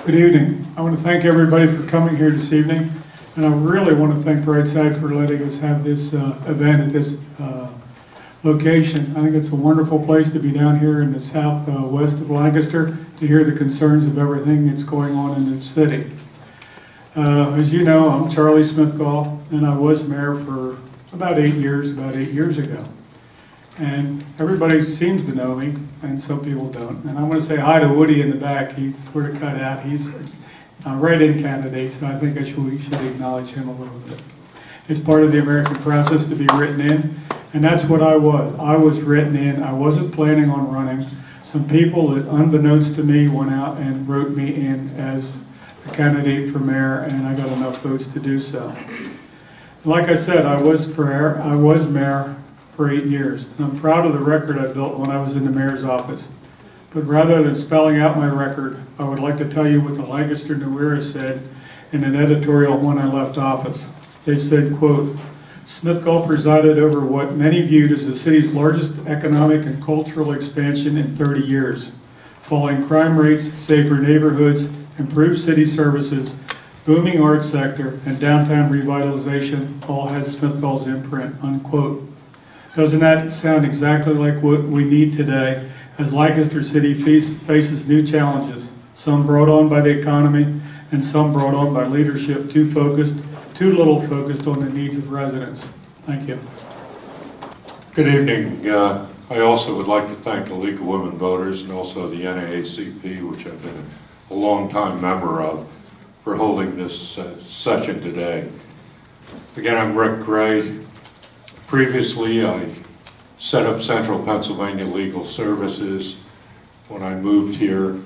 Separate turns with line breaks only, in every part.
Good evening. I want to thank everybody for coming here this evening, and I really want to thank Brightside for letting us have this event at this location. I think it's a wonderful place to be down here in the southwest of Lancaster to hear the concerns of everything that's going on in the city. As you know, I'm Charlie Smithgall, and I was mayor for about 8 years ago. And everybody seems to know me, and some people don't. And I want to say hi to Woody in the back. He's sort of cut out. He's a write-in candidate, so I think we should acknowledge him a little bit. It's part of the American process to be written in, and that's what I was. I was written in. I wasn't planning on running. Some people that, unbeknownst to me, went out and wrote me in as a candidate for mayor, and I got enough votes to do so. Like I said, I was mayor for 8 years. And I'm proud of the record I built when I was in the mayor's office. But rather than spelling out my record, I would like to tell you what the Lancaster New Era said in an editorial when I left office. They said, quote, Smithgall presided over what many viewed as the city's largest economic and cultural expansion in 30 years. Falling crime rates, safer neighborhoods, improved city services, booming arts sector, and downtown revitalization all had Smithgall's imprint, unquote. Doesn't that sound exactly like what we need today as Lancaster City faces new challenges, some brought on by the economy and some brought on by leadership too little focused on the needs of residents? Thank you.
Good evening. I also would like to thank the League of Women Voters and also the NAACP, which I've been a long-time member of, for holding this session today. Again, I'm Rick Gray. Previously, I set up Central Pennsylvania Legal Services. When I moved here,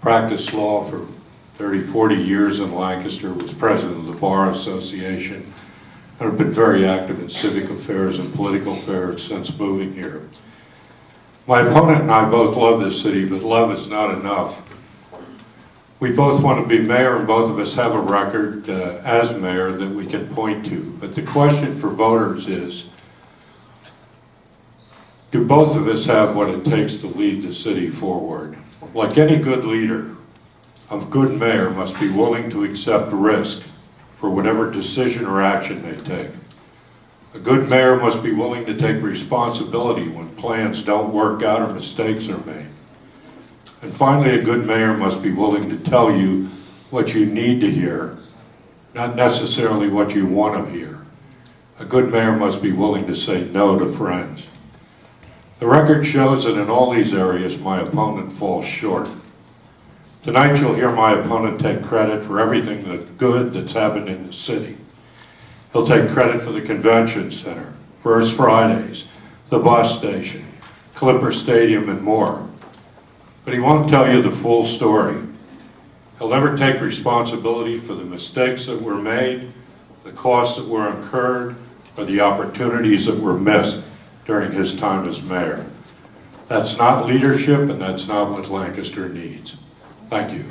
practiced law for 30, 40 years in Lancaster, was president of the Bar Association, and have been very active in civic affairs and political affairs since moving here. My opponent and I both love this city, but love is not enough. We both want to be mayor, and both of us have a record as mayor that we can point to. But the question for voters is, do both of us have what it takes to lead the city forward? Like any good leader, a good mayor must be willing to accept risk for whatever decision or action they take. A good mayor must be willing to take responsibility when plans don't work out or mistakes are made. And finally, a good mayor must be willing to tell you what you need to hear, not necessarily what you want to hear. A good mayor must be willing to say no to friends. The record shows that in all these areas, my opponent falls short. Tonight, you'll hear my opponent take credit for everything good that's happened in the city. He'll take credit for the convention center, First Fridays, the bus station, Clipper Stadium, and more. But he won't tell you the full story. He'll never take responsibility for the mistakes that were made, the costs that were incurred, or the opportunities that were missed during his time as mayor. That's not leadership, and that's not what Lancaster needs. Thank you.